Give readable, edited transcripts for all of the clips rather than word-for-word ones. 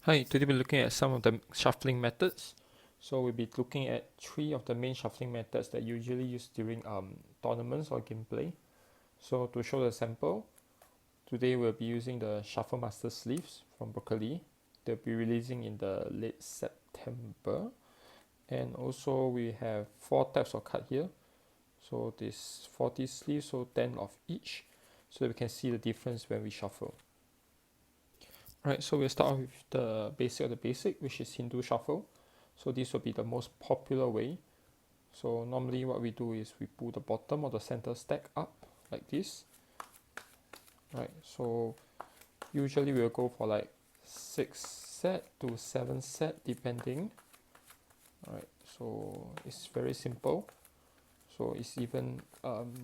Hi, today we're looking at some of the shuffling methods. So we'll be looking at 3 of the main shuffling methods that usually used during tournaments or gameplay. So to show the sample, today we'll be using the Shuffle Master sleeves from Broccoli. They'll be releasing in the late September. And also we have 4 types of card here. So this 40 sleeves, so 10 of each. So we can see the difference when we shuffle. Right, so we'll start off with the basic of the basic, which is Hindu shuffle. So this will be the most popular way. So normally what we do is we pull the bottom or the center stack up like this. Right, so usually we'll go for like 6 set to 7 set depending. Right, so it's very simple. So it's even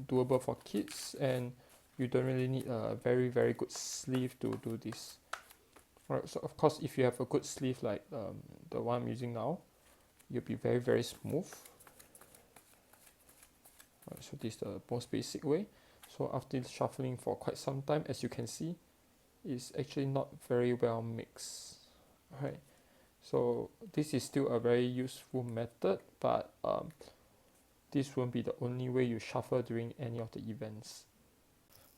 doable for kids, and you don't really need a very good sleeve to do this. Right, so of course if you have a good sleeve like the one I'm using now, you'll be very smooth. Right, so this is the most basic way. So after shuffling for quite some time, as you can see, it's actually not very well mixed. Right, so this is still a very useful method, but this won't be the only way you shuffle during any of the events.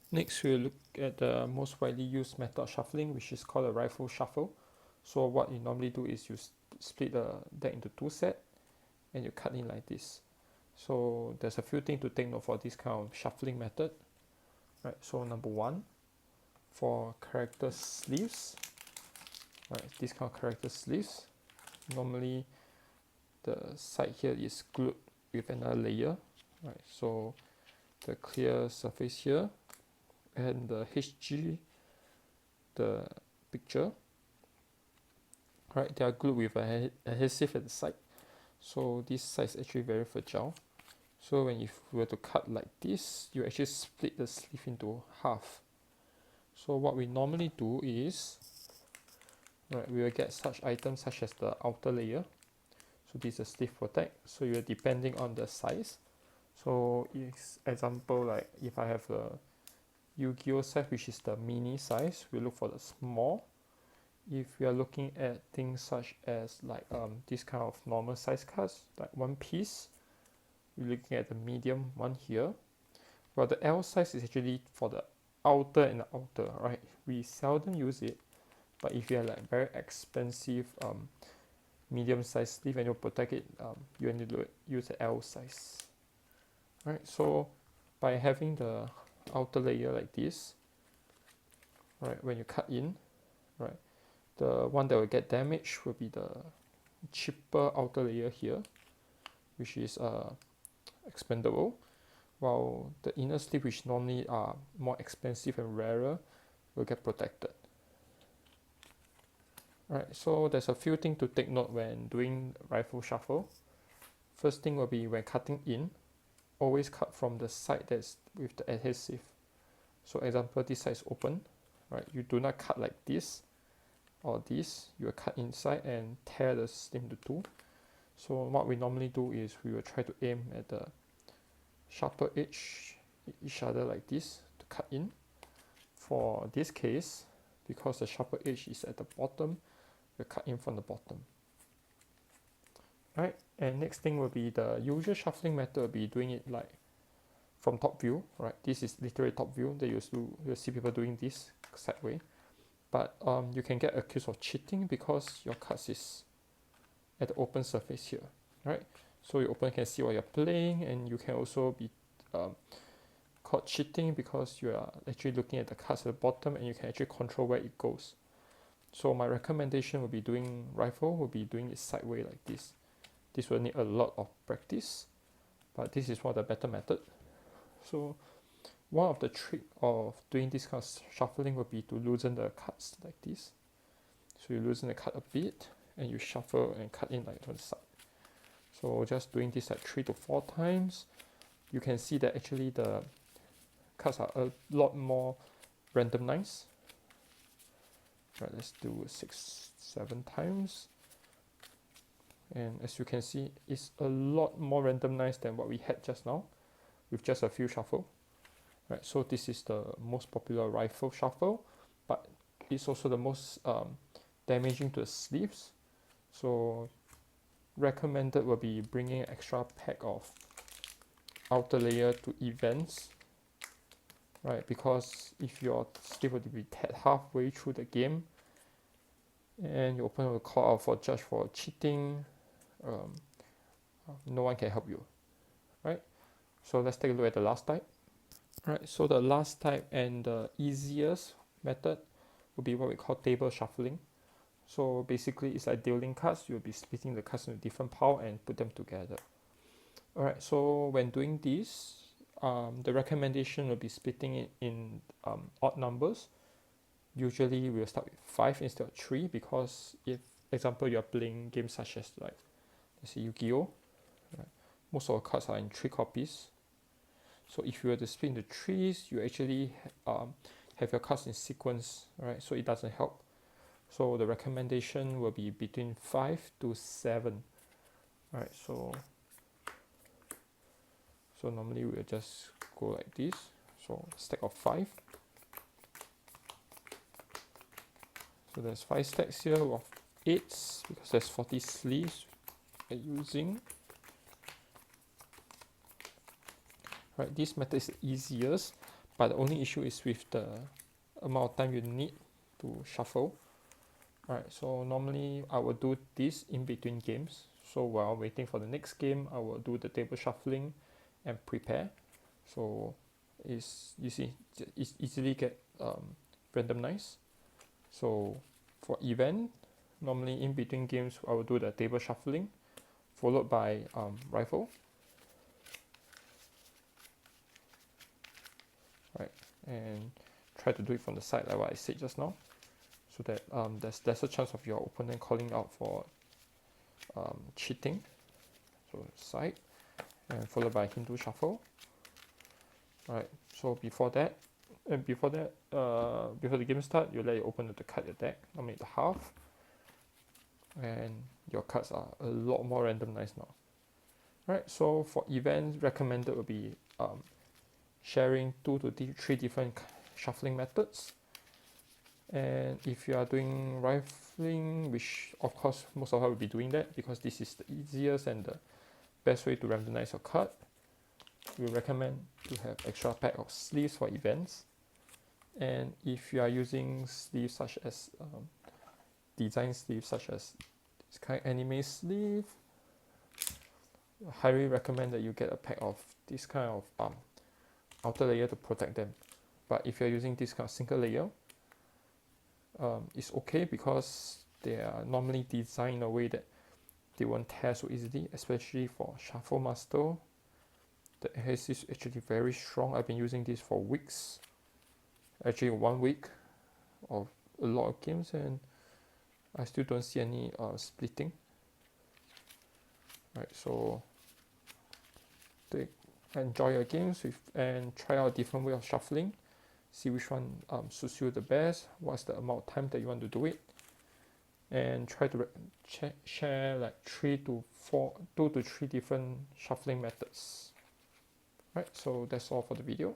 Next, we'll look at the most widely used method of shuffling, which is called a rifle shuffle. So what you normally do is you split the deck into 2 sets and you cut in like this. So there's a few things to take note for this kind of shuffling method. Right, so number 1, for character sleeves, right, this kind of character sleeves, normally the side here is glued with another layer, right, so the clear surface here and the HG, the picture, right, they are glued with an adhesive at the side. So this side is actually very fragile. So when you were to cut like this, you actually split the sleeve into half. So what we normally do is, right, we will get such items such as the outer layer. So this is a sleeve protect. So you're depending on the size. So example, like if I have a Yu-Gi-Oh size, which is the mini size, we look for the small. If we are looking at things such as like this kind of normal size cards, like one piece, we're looking at the medium one here. Well, the L size is actually for the outer and the outer, right? We seldom use it, but if you have like very expensive medium size sleeve and you protect it, you need to use the L size. Right, so by having the outer layer like this, right, when you cut in, right, the one that will get damaged will be the cheaper outer layer here, which is expendable, while the inner sleeve, which normally are more expensive and rarer, will get protected. Right, so there's a few things to take note when doing rifle shuffle. First thing will be when cutting in, always cut from the side that's with the adhesive. So example, this side is open, right? You do not cut like this or this. You will cut inside and tear the sleeve into 2. So what we normally do is we will try to aim at the sharper edge each other like this to cut in. For this case, because the sharper edge is at the bottom, we'll cut in from the bottom. Right, and next thing will be the usual shuffling method will be doing it like from top view, right? This is literally top view that you'll see people doing this sideway. But you can get accused of cheating because your cards is at the open surface here, right? So your opponent can see what you're playing, and you can also be caught cheating because you are actually looking at the cards at the bottom and you can actually control where it goes. So my recommendation will be doing rifle, will be doing it sideways like this. This will need a lot of practice, but this is one of the better method. So one of the trick of doing this kind of shuffling will be to loosen the cards like this. So you loosen the card a bit and you shuffle and cut in like to the side. So just doing this like 3 to 4 times, you can see that actually the cards are a lot more randomized. Right, let's do 6, 7 times. And as you can see, it's a lot more randomized than what we had just now with just a few shuffle. Right, so this is the most popular rifle shuffle, but it's also the most damaging to the sleeves. So recommended will be bringing an extra pack of outer layer to events, right? Because if your sleeve will be teared halfway through the game and your opponent will call out for judge for cheating, no one can help you, right? So let's take a look at the last type. Right, so the last type and the easiest method would be what we call table shuffling. So basically it's like dealing cards. You'll be splitting the cards into different piles and put them together. Alright, so when doing this, the recommendation will be splitting it in odd numbers. Usually we'll start with 5 instead of 3, because if, example, you're playing games such as like, let's say Yu-Gi-Oh! Right? Most of the cards are in 3 copies. So if you were to split into 3s, you actually have your cards in sequence, right? So it doesn't help. So the recommendation will be between 5 to 7. Alright, so normally we'll just go like this. So stack of 5. So there's 5 stacks here of 8s because there's 40 sleeves we're using. Right, this method is the easiest, but the only issue is with the amount of time you need to shuffle. Alright, so normally I will do this in between games. So while waiting for the next game, I will do the table shuffling and prepare. So you see, it's easily get randomized. So for event, normally in between games, I will do the table shuffling, followed by rifle. Right, and try to do it from the side like what I said just now, so that there's lesser chance of your opponent calling out for cheating. So side, and followed by Hindu shuffle. Right, so before the game start, you let your opponent to cut your deck, normally the half, and your cards are a lot more randomized now. Right, so for events, recommended will be sharing 2 to 3 different shuffling methods. And if you are doing rifling, which of course most of us will be doing that because this is the easiest and the best way to randomize your card, we recommend to have extra pack of sleeves for events. And if you are using sleeves such as design sleeves such as this kind of anime sleeve, I highly recommend that you get a pack of this kind of outer layer to protect them. But if you're using this kind of single layer, it's okay because they are normally designed in a way that they won't tear so easily, especially for Shuffle Master. The adhesive is actually very strong. I've been using this for weeks, actually 1 week of a lot of games, and I still don't see any splitting. Right, so enjoy your games and try out a different way of shuffling. See which one suits you the best, what's the amount of time that you want to do it, and try to share like 2 to 3 different shuffling methods. Right, so that's all for the video.